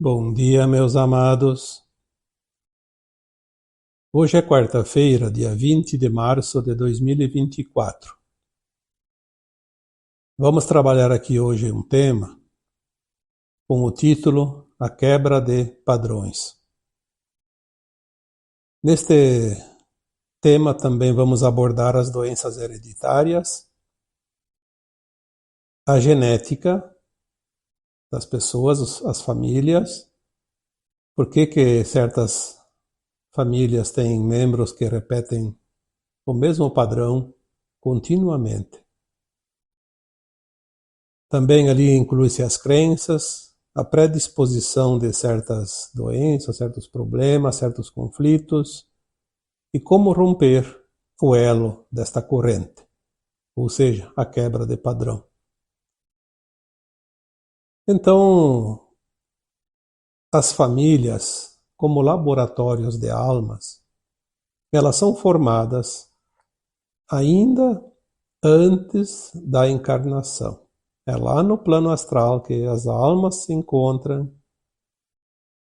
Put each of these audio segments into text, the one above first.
Bom dia, meus amados. Hoje é quarta-feira, dia 20 de março de 2024. Vamos trabalhar aqui hoje um tema com o título A Quebra de Padrões. Neste tema também vamos abordar as doenças hereditárias, a genética das pessoas, as famílias, por que certas famílias têm membros que repetem o mesmo padrão continuamente. Também ali inclui-se as crenças, a predisposição de certas doenças, certos problemas, certos conflitos e como romper o elo desta corrente, ou seja, a quebra de padrão. Então, as famílias, como laboratórios de almas, elas são formadas ainda antes da encarnação. É lá no plano astral que as almas se encontram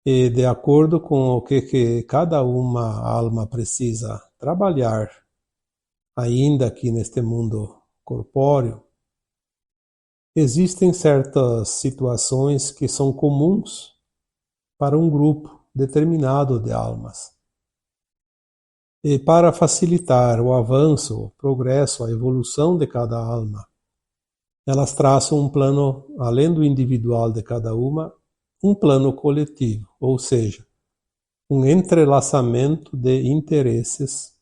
e de acordo com o que cada uma alma precisa trabalhar, ainda aqui neste mundo corpóreo, existem certas situações que são comuns para um grupo determinado de almas. E para facilitar o avanço, o progresso, a evolução de cada alma, elas traçam um plano, além do individual de cada uma, um plano coletivo, ou seja, um entrelaçamento de interesses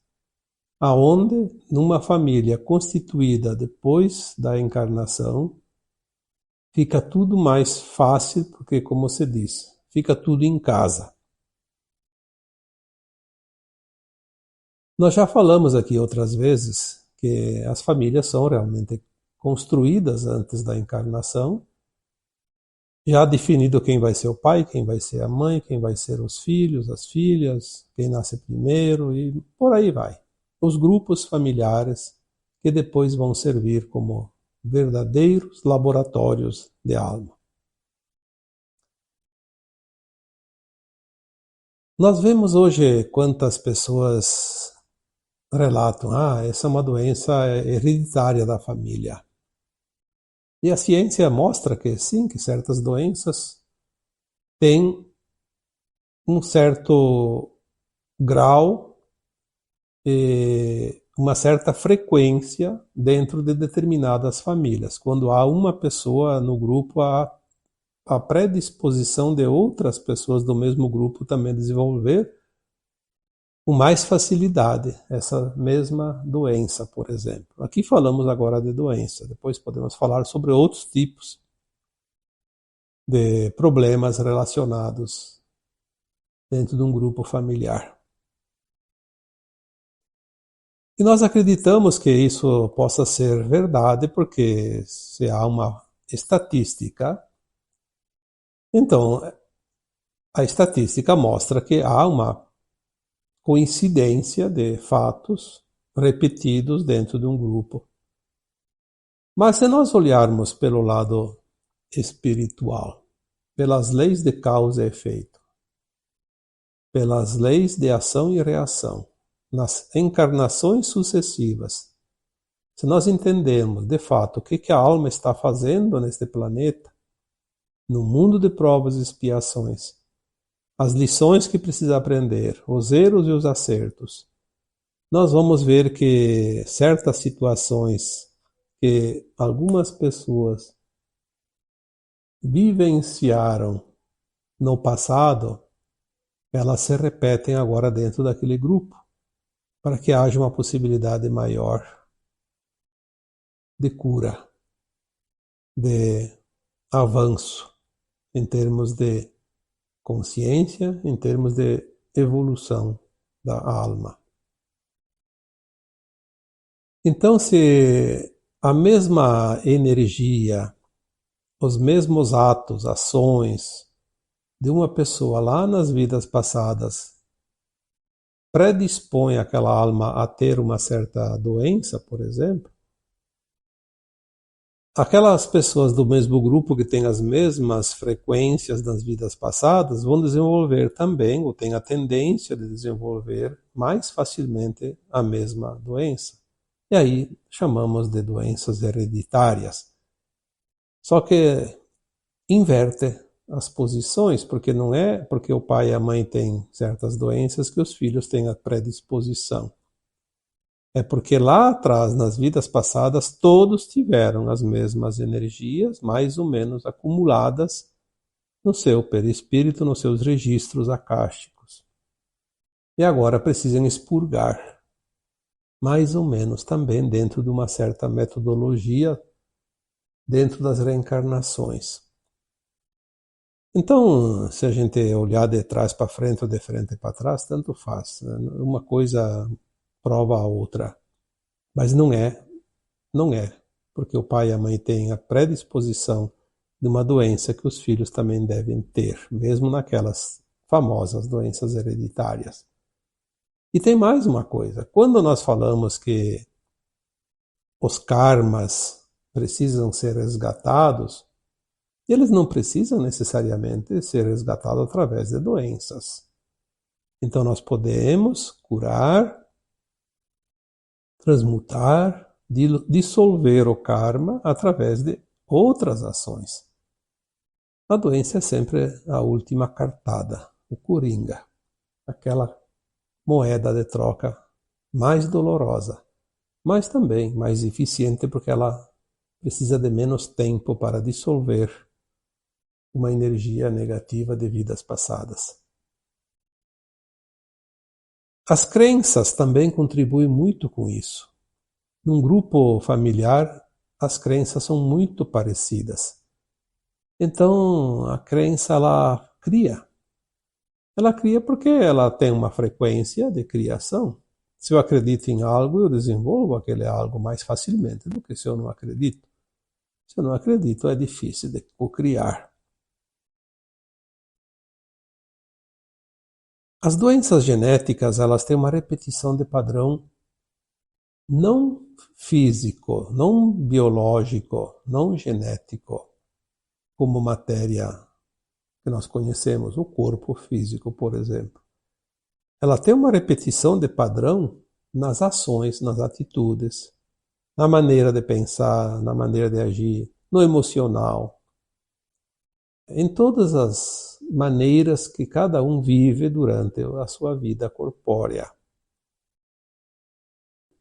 aonde, numa família constituída depois da encarnação, fica tudo mais fácil, porque, como se diz, fica tudo em casa. Nós já falamos aqui outras vezes que as famílias são realmente construídas antes da encarnação, já definido quem vai ser o pai, quem vai ser a mãe, quem vai ser os filhos, as filhas, quem nasce primeiro e por aí vai. Os grupos familiares que depois vão servir como verdadeiros laboratórios de alma. Nós vemos hoje quantas pessoas relatam, essa é uma doença hereditária da família. E a ciência mostra que sim, que certas doenças têm um certo grau e uma certa frequência dentro de determinadas famílias. Quando há uma pessoa no grupo, há a predisposição de outras pessoas do mesmo grupo também desenvolver com mais facilidade essa mesma doença, por exemplo. Aqui falamos agora de doença, depois podemos falar sobre outros tipos de problemas relacionados dentro de um grupo familiar. E nós acreditamos que isso possa ser verdade porque se há uma estatística, então a estatística mostra que há uma coincidência de fatos repetidos dentro de um grupo. Mas se nós olharmos pelo lado espiritual, pelas leis de causa e efeito, pelas leis de ação e reação, nas encarnações sucessivas, se nós entendemos de fato o que a alma está fazendo neste planeta, no mundo de provas e expiações, as lições que precisa aprender, os erros e os acertos, nós vamos ver que certas situações que algumas pessoas vivenciaram no passado, elas se repetem agora dentro daquele grupo, para que haja uma possibilidade maior de cura, de avanço, em termos de consciência, em termos de evolução da alma. Então, se a mesma energia, os mesmos atos, ações de uma pessoa lá nas vidas passadas predispõe aquela alma a ter uma certa doença, por exemplo, aquelas pessoas do mesmo grupo que têm as mesmas frequências das vidas passadas vão desenvolver também, ou têm a tendência de desenvolver mais facilmente a mesma doença. E aí chamamos de doenças hereditárias. Só que inverte as posições, porque não é porque o pai e a mãe têm certas doenças que os filhos têm a predisposição. É porque lá atrás, nas vidas passadas, todos tiveram as mesmas energias, mais ou menos acumuladas no seu perispírito, nos seus registros akáshicos. E agora precisam expurgar, mais ou menos também dentro de uma certa metodologia, dentro das reencarnações. Então, se a gente olhar de trás para frente ou de frente para trás, tanto faz. Uma coisa prova a outra. Mas não é, porque o pai e a mãe têm a predisposição de uma doença que os filhos também devem ter, mesmo naquelas famosas doenças hereditárias. E tem mais uma coisa, quando nós falamos que os karmas precisam ser resgatados, eles não precisam necessariamente ser resgatados através de doenças. Então nós podemos curar, transmutar, dissolver o karma através de outras ações. A doença é sempre a última cartada, o coringa, aquela moeda de troca mais dolorosa, mas também mais eficiente porque ela precisa de menos tempo para dissolver uma energia negativa de vidas passadas. As crenças também contribuem muito com isso. Num grupo familiar, as crenças são muito parecidas. Então, a crença, ela cria. Ela cria porque ela tem uma frequência de criação. Se eu acredito em algo, eu desenvolvo aquele algo mais facilmente do que se eu não acredito. Se eu não acredito, é difícil de criar. As doenças genéticas, elas têm uma repetição de padrão não físico, não biológico, não genético, como matéria que nós conhecemos, o corpo físico, por exemplo. Ela tem uma repetição de padrão nas ações, nas atitudes, na maneira de pensar, na maneira de agir, no emocional, em todas as maneiras que cada um vive durante a sua vida corpórea.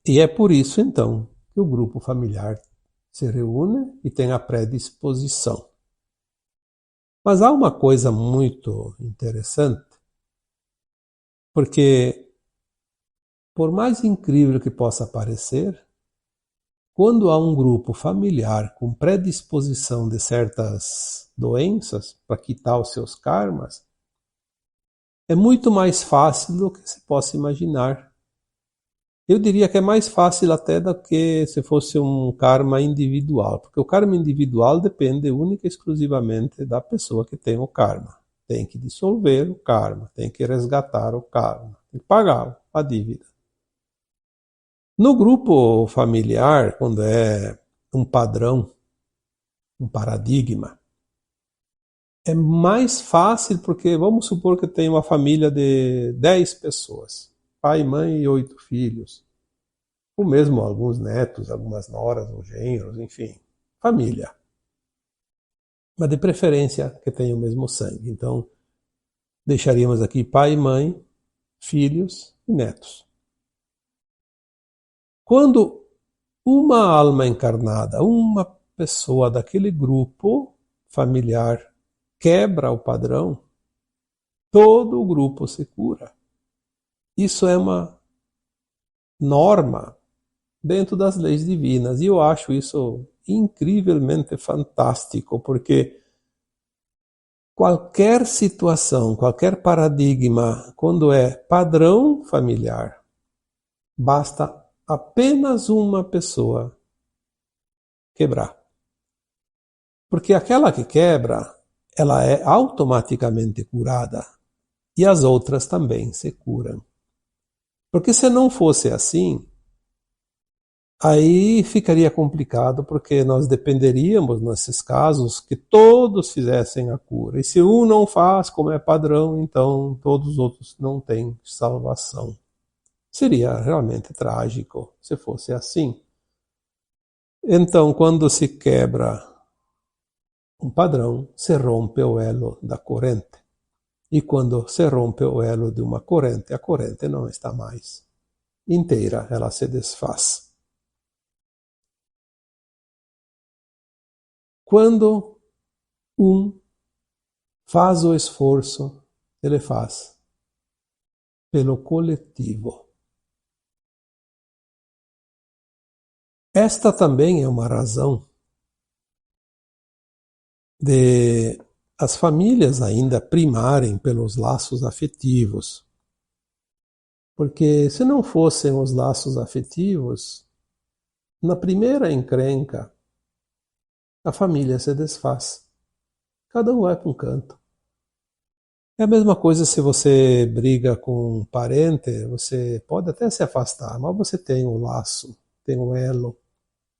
E é por isso, então, que o grupo familiar se reúne e tem a predisposição. Mas há uma coisa muito interessante, porque, por mais incrível que possa parecer, quando há um grupo familiar com predisposição de certas doenças para quitar os seus karmas, é muito mais fácil do que se possa imaginar. Eu diria que é mais fácil até do que se fosse um karma individual, porque o karma individual depende única e exclusivamente da pessoa que tem o karma. Tem que dissolver o karma, tem que resgatar o karma, tem que pagar a dívida. No grupo familiar, quando é um padrão, um paradigma, é mais fácil porque vamos supor que tem uma família de 10 pessoas, pai, mãe e 8 filhos, ou mesmo alguns netos, algumas noras ou genros, enfim, família. Mas de preferência que tenha o mesmo sangue. Então, deixaríamos aqui pai, mãe, filhos e netos. Quando uma alma encarnada, uma pessoa daquele grupo familiar quebra o padrão, todo o grupo se cura. Isso é uma norma dentro das leis divinas e eu acho isso incrivelmente fantástico, porque qualquer situação, qualquer paradigma, quando é padrão familiar, basta apenas uma pessoa quebrar. Porque aquela que quebra, ela é automaticamente curada e as outras também se curam. Porque se não fosse assim, Aí ficaria complicado porque nós dependeríamos, nesses casos, que todos fizessem a cura. E se um não faz, como é padrão, então todos os outros não têm salvação. Seria realmente trágico se fosse assim. Então, quando se quebra um padrão, se rompe o elo da corrente. E quando se rompe o elo de uma corrente, a corrente não está mais inteira, ela se desfaz. Quando um faz o esforço, ele faz pelo coletivo. Esta também é uma razão de as famílias ainda primarem pelos laços afetivos. Porque se não fossem os laços afetivos, na primeira encrenca, a família se desfaz. Cada um vai para um canto. É a mesma coisa se você briga com um parente, você pode até se afastar, mas você tem um laço, tem um elo.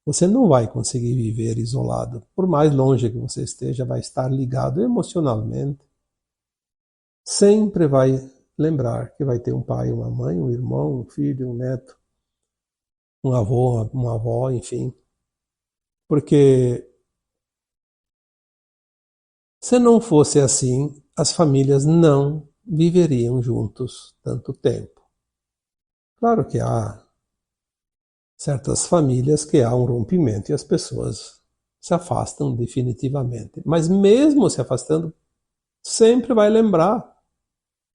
Você não vai conseguir viver isolado. Por mais longe que você esteja, vai estar ligado emocionalmente. Sempre vai lembrar que vai ter um pai, uma mãe, um irmão, um filho, um neto, um avô, uma avó, enfim. Porque se não fosse assim, as famílias não viveriam juntos tanto tempo. Claro que há certas famílias que há um rompimento e as pessoas se afastam definitivamente. Mas mesmo se afastando, sempre vai lembrar,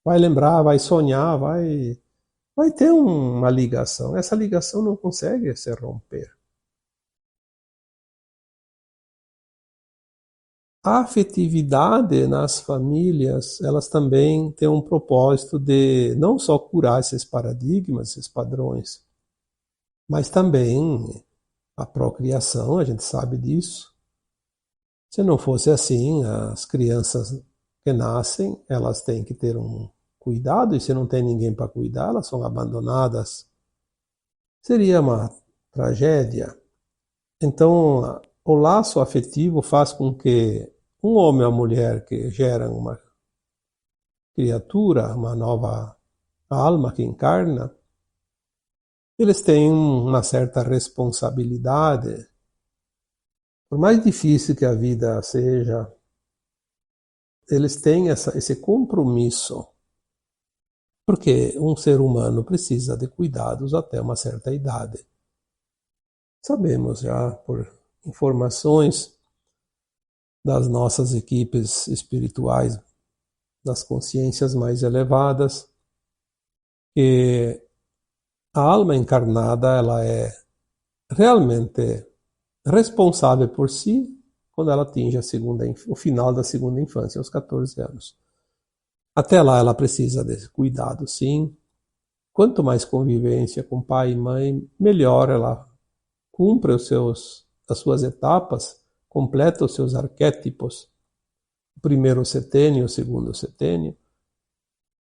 vai sonhar, vai ter uma ligação. Essa ligação não consegue se romper. A afetividade nas famílias, elas também têm um propósito de não só curar esses paradigmas, esses padrões, mas também a procriação, a gente sabe disso. Se não fosse assim, as crianças que nascem, elas têm que ter um cuidado, e se não tem ninguém para cuidar, elas são abandonadas. Seria uma tragédia. Então, o laço afetivo faz com que um homem ou mulher que geram uma criatura, uma nova alma que encarna, eles têm uma certa responsabilidade. Por mais difícil que a vida seja, eles têm esse compromisso, porque um ser humano precisa de cuidados até uma certa idade. Sabemos já por informações das nossas equipes espirituais, das consciências mais elevadas, que a alma encarnada ela é realmente responsável por si quando ela atinge o final da segunda infância, aos 14 anos. Até lá ela precisa de cuidado, sim. Quanto mais convivência com pai e mãe, melhor ela cumpre as suas etapas, completa os seus arquétipos. O primeiro setênio, o segundo setênio.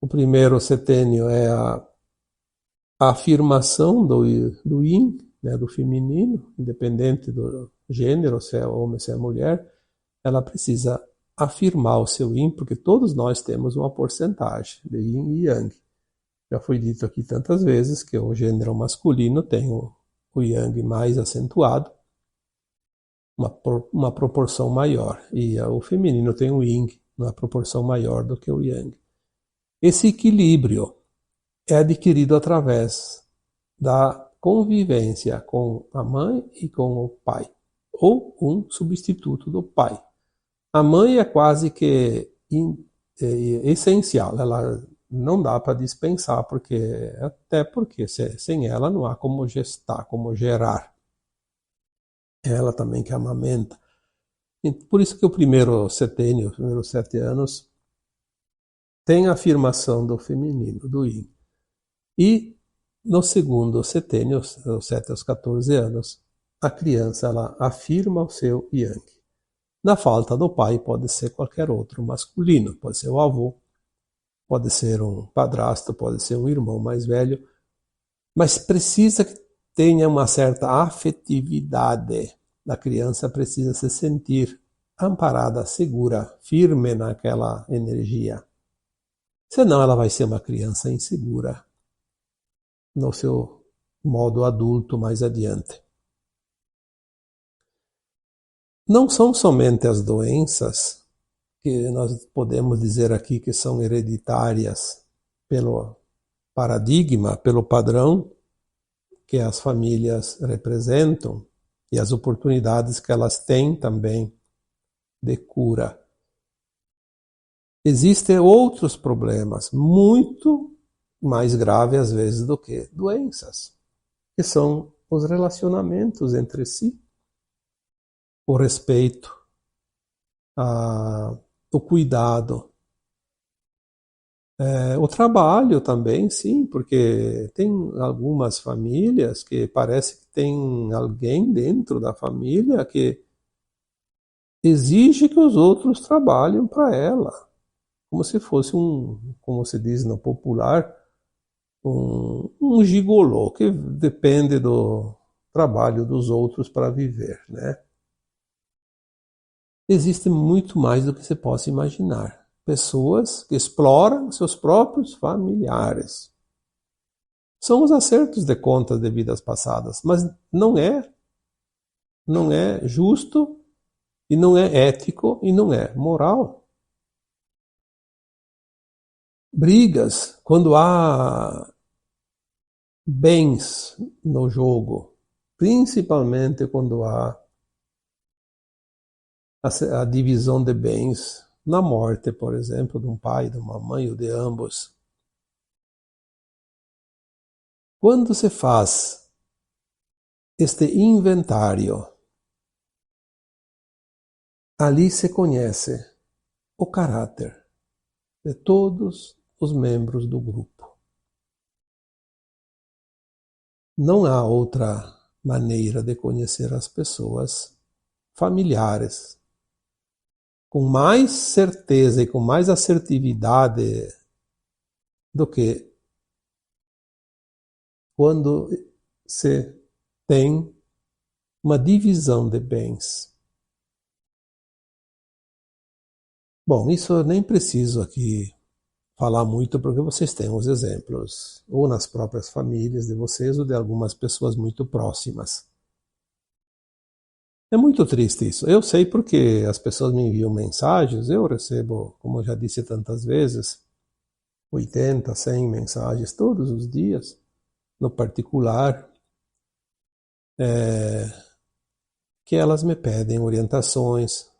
O primeiro setênio é a afirmação do yin, né, do feminino, independente do gênero, se é homem, se é mulher, ela precisa afirmar o seu yin, porque todos nós temos uma porcentagem de yin e yang. Já foi dito aqui tantas vezes que o gênero masculino tem o yang mais acentuado, uma proporção maior, e o feminino tem o yin, uma proporção maior do que o yang. Esse equilíbrio é adquirido através da convivência com a mãe e com o pai, ou um substituto do pai. A mãe é quase que essencial, ela não dá para dispensar, até porque sem ela não há como gestar, como gerar. Ela também que amamenta. E por isso que o primeiro setênio, os primeiros 7 anos, tem a afirmação do feminino, do yin. E no segundo setênio, dos 7 aos 14 anos, a criança ela afirma o seu yang. Na falta do pai, pode ser qualquer outro masculino, pode ser o avô, pode ser um padrasto, pode ser um irmão mais velho, mas precisa tenha uma certa afetividade. A criança precisa se sentir amparada, segura, firme naquela energia. Senão ela vai ser uma criança insegura no seu modo adulto mais adiante. Não são somente as doenças que nós podemos dizer aqui que são hereditárias pelo paradigma, pelo padrão que as famílias representam e as oportunidades que elas têm também de cura. Existem outros problemas muito mais graves às vezes do que doenças, que são os relacionamentos entre si, o respeito, o cuidado, o trabalho também, sim, porque tem algumas famílias que parece que tem alguém dentro da família que exige que os outros trabalhem para ela, como se fosse como se diz no popular, um gigolô que depende do trabalho dos outros para viver, né? Existe muito mais do que você possa imaginar. Pessoas que exploram seus próprios familiares. São os acertos de contas de vidas passadas, mas não é justo e não é ético e não é moral. Brigas, quando há bens no jogo, principalmente quando há a divisão de bens na morte, por exemplo, de um pai, de uma mãe ou de ambos. Quando se faz este inventário, ali se conhece o caráter de todos os membros do grupo. Não há outra maneira de conhecer as pessoas familiares com mais certeza e com mais assertividade do que quando se tem uma divisão de bens. Bom, isso eu nem preciso aqui falar muito porque vocês têm os exemplos, ou nas próprias famílias de vocês ou de algumas pessoas muito próximas. É muito triste isso. Eu sei porque as pessoas me enviam mensagens, eu recebo, como eu já disse tantas vezes, 80, 100 mensagens todos os dias, no particular, que elas me pedem orientações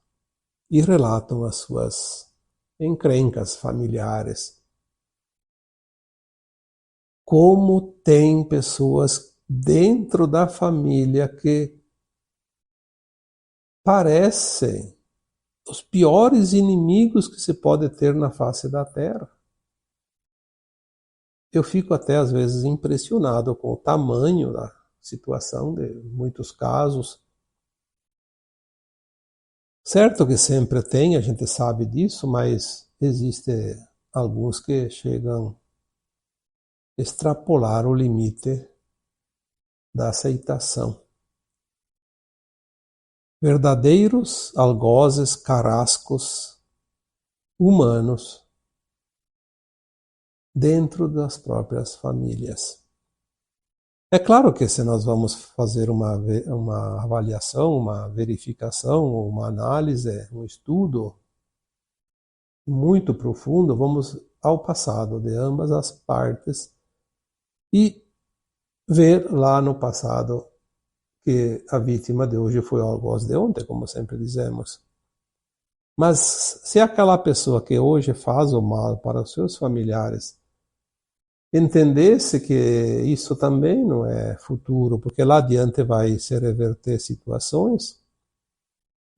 e relatam as suas encrencas familiares. Como tem pessoas dentro da família que parecem os piores inimigos que se pode ter na face da Terra. Eu fico até às vezes impressionado com o tamanho da situação de muitos casos. Certo que sempre tem, a gente sabe disso, mas existem alguns que chegam a extrapolar o limite da aceitação. Verdadeiros algozes carrascos humanos dentro das próprias famílias. É claro que se nós vamos fazer uma avaliação, uma verificação, uma análise, um estudo muito profundo, vamos ao passado de ambas as partes e ver lá no passado que a vítima de hoje foi o algoz de ontem, como sempre dizemos. Mas se aquela pessoa que hoje faz o mal para os seus familiares entendesse que isso também não é futuro, porque lá adiante vai se reverter situações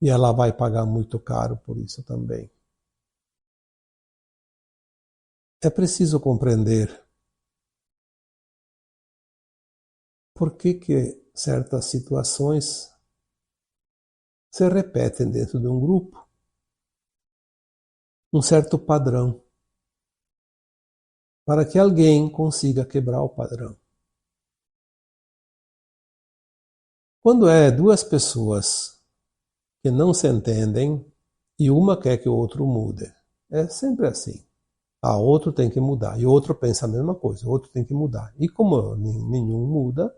e ela vai pagar muito caro por isso também. É preciso compreender por que certas situações se repetem dentro de um grupo, um certo padrão, para que alguém consiga quebrar o padrão. Quando é duas pessoas que não se entendem e uma quer que o outro mude, é sempre assim. Ah, outro tem que mudar. E o outro pensa a mesma coisa, o outro tem que mudar. E como nenhum muda,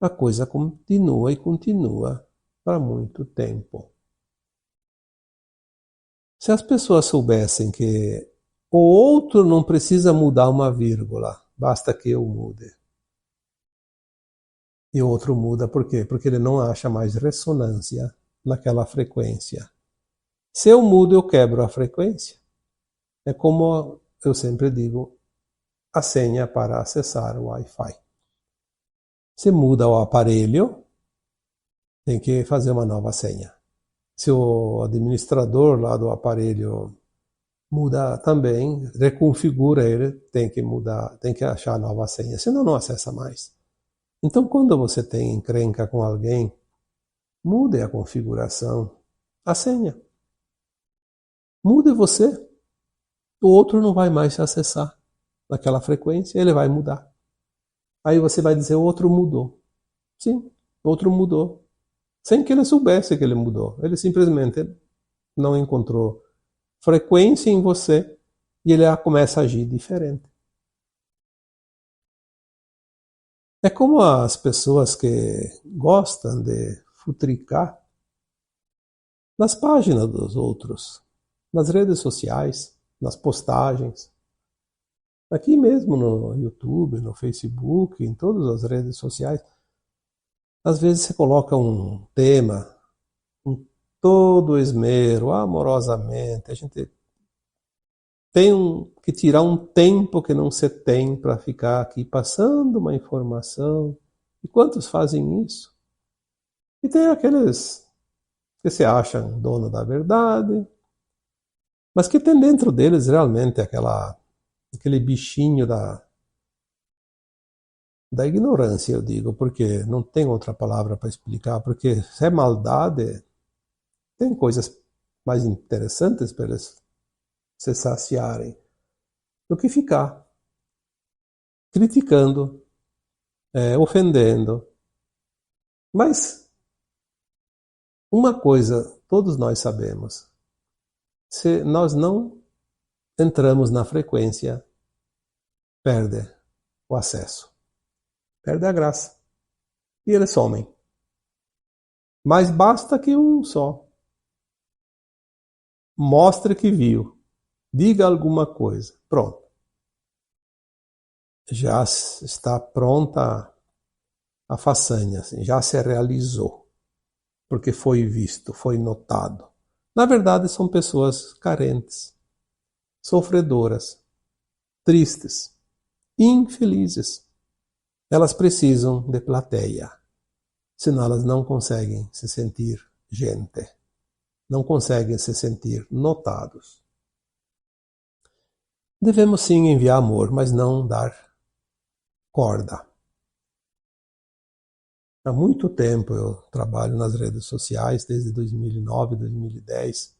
a coisa continua e continua para muito tempo. Se as pessoas soubessem que o outro não precisa mudar uma vírgula, basta que eu mude. E o outro muda por quê? Porque ele não acha mais ressonância naquela frequência. Se eu mudo, eu quebro a frequência. É como eu sempre digo, a senha para acessar o Wi-Fi. Se muda o aparelho, tem que fazer uma nova senha. Se o administrador lá do aparelho muda também, reconfigura ele, tem que mudar, tem que achar a nova senha, senão não acessa mais. Então, quando você tem encrenca com alguém, mude a configuração, a senha. Mude você. O outro não vai mais te acessar naquela frequência, ele vai mudar. Aí você vai dizer, o outro mudou. Sim, o outro mudou. Sem que ele soubesse que ele mudou. Ele simplesmente não encontrou frequência em você e ele começa a agir diferente. É como as pessoas que gostam de futricar nas páginas dos outros, nas redes sociais, nas postagens. Aqui mesmo no YouTube, no Facebook, em todas as redes sociais. Às vezes você coloca um tema com todo esmero, amorosamente. A gente tem que tirar um tempo que não se tem para ficar aqui passando uma informação. E quantos fazem isso? E tem aqueles que se acham dono da verdade, mas que tem dentro deles realmente aquele bichinho da ignorância, eu digo, porque não tem outra palavra para explicar, porque se é maldade, tem coisas mais interessantes para eles se saciarem do que ficar criticando, ofendendo. Mas uma coisa todos nós sabemos, se nós não entramos na frequência, perde o acesso, perde a graça. E eles somem. Mas basta que um só mostre que viu, diga alguma coisa, pronto. Já está pronta a façanha, assim, já se realizou, porque foi visto, foi notado. Na verdade, são pessoas carentes, sofredoras, tristes, infelizes. Elas precisam de plateia, senão elas não conseguem se sentir gente, não conseguem se sentir notados. Devemos sim enviar amor, mas não dar corda. Há muito tempo eu trabalho nas redes sociais, desde 2009, 2010,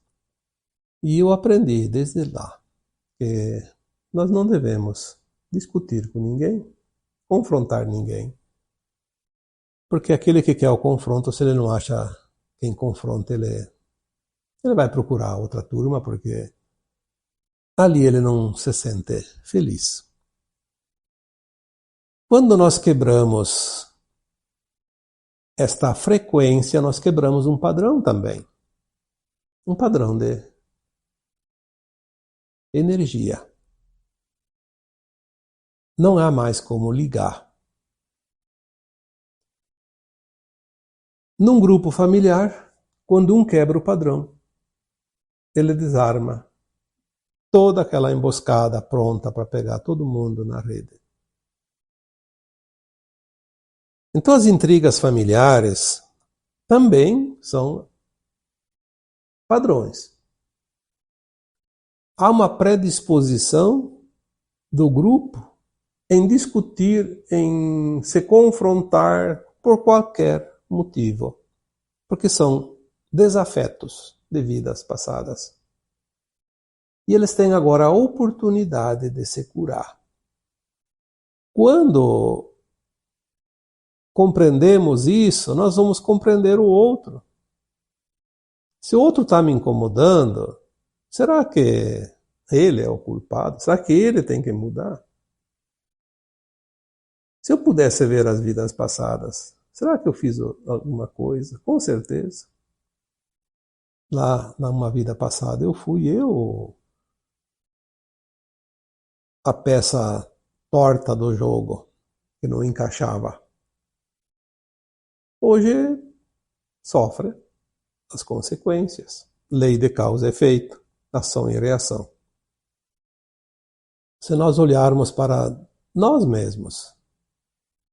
e eu aprendi desde lá que nós não devemos discutir com ninguém, confrontar ninguém, porque aquele que quer o confronto, se ele não acha quem confronta, ele vai procurar outra turma, porque ali ele não se sente feliz. Quando nós quebramos esta frequência, nós quebramos um padrão também. Um padrão de energia. Não há mais como ligar. Num grupo familiar, quando um quebra o padrão, ele desarma toda aquela emboscada pronta para pegar todo mundo na rede. Então as intrigas familiares também são padrões. Há uma predisposição do grupo em discutir, em se confrontar por qualquer motivo, porque são desafetos de vidas passadas. E eles têm agora a oportunidade de se curar. Quando compreendemos isso, nós vamos compreender o outro. Se o outro está me incomodando, será que ele é o culpado? Será que ele tem que mudar? Se eu pudesse ver as vidas passadas, será que eu fiz alguma coisa? Com certeza. Lá, numa vida passada, fui eu a peça torta do jogo, que não encaixava. Hoje sofre as consequências. Lei de causa e efeito, ação e reação. Se nós olharmos para nós mesmos,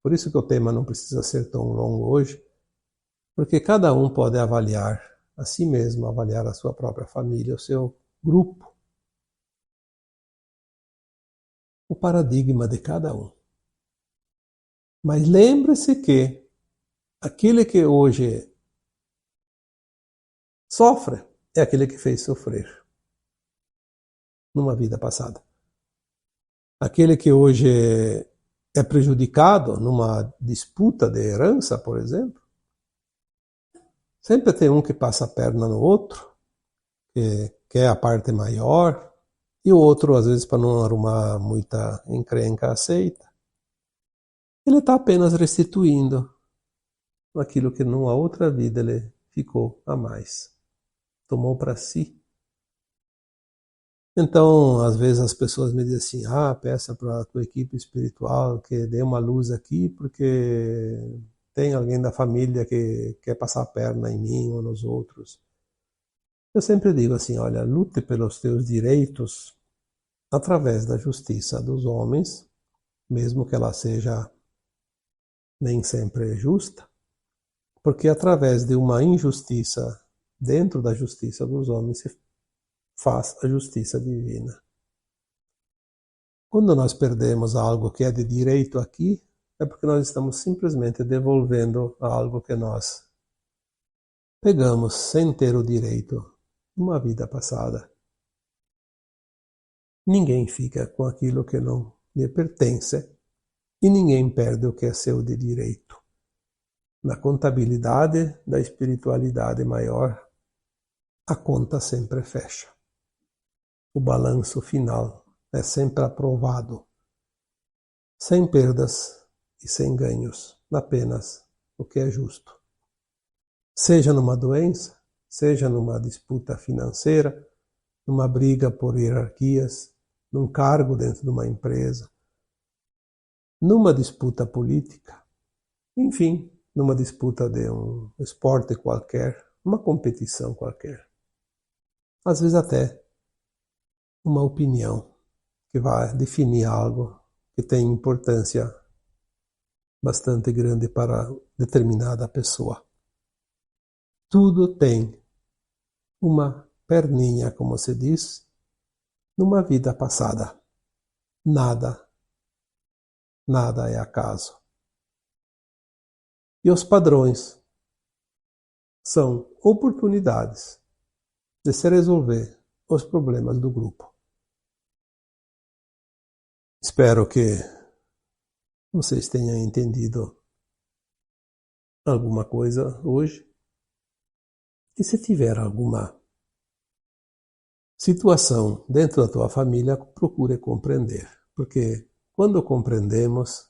por isso que o tema não precisa ser tão longo hoje, porque cada um pode avaliar a si mesmo, avaliar a sua própria família, o seu grupo, o paradigma de cada um. Mas lembre-se que aquele que hoje sofre é aquele que fez sofrer numa vida passada. Aquele que hoje é prejudicado numa disputa de herança, por exemplo, sempre tem um que passa a perna no outro, que quer a parte maior, e o outro, às vezes, para não arrumar muita encrenca, aceita. Ele está apenas restituindo aquilo que numa outra vida ele ficou a mais, tomou para si. Então, às vezes as pessoas me dizem assim, peça para a tua equipe espiritual que dê uma luz aqui, porque tem alguém da família que quer passar a perna em mim ou nos outros. Eu sempre digo assim, olha, lute pelos teus direitos através da justiça dos homens, mesmo que ela seja nem sempre justa, porque através de uma injustiça dentro da justiça dos homens se faz a justiça divina. Quando nós perdemos algo que é de direito aqui, é porque nós estamos simplesmente devolvendo algo que nós pegamos sem ter o direito numa vida passada. Ninguém fica com aquilo que não lhe pertence e ninguém perde o que é seu de direito. Na contabilidade da espiritualidade maior, a conta sempre fecha. O balanço final é sempre aprovado, sem perdas e sem ganhos, apenas o que é justo. Seja numa doença, seja numa disputa financeira, numa briga por hierarquias, num cargo dentro de uma empresa, numa disputa política, enfim, numa disputa de um esporte qualquer, uma competição qualquer. Às vezes até uma opinião que vai definir algo que tem importância bastante grande para determinada pessoa. Tudo tem uma perninha, como se diz, numa vida passada. Nada é acaso. E os padrões são oportunidades de se resolver os problemas do grupo. Espero que vocês tenham entendido alguma coisa hoje. E se tiver alguma situação dentro da tua família, procure compreender. Porque quando compreendemos,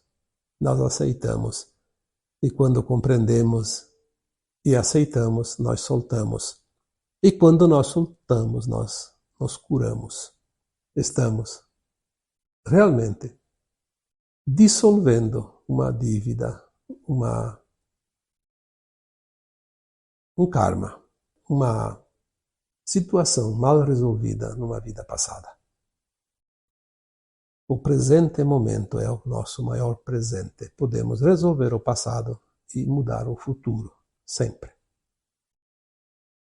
nós aceitamos. E quando compreendemos e aceitamos, nós soltamos. E quando nós soltamos, nós nos curamos. Estamos realmente dissolvendo uma dívida, um karma, uma situação mal resolvida numa vida passada. O presente momento é o nosso maior presente. Podemos resolver o passado e mudar o futuro, sempre.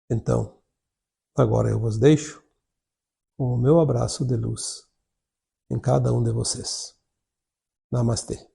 Então, agora eu vos deixo com o meu abraço de luz em cada um de vocês. Namastê.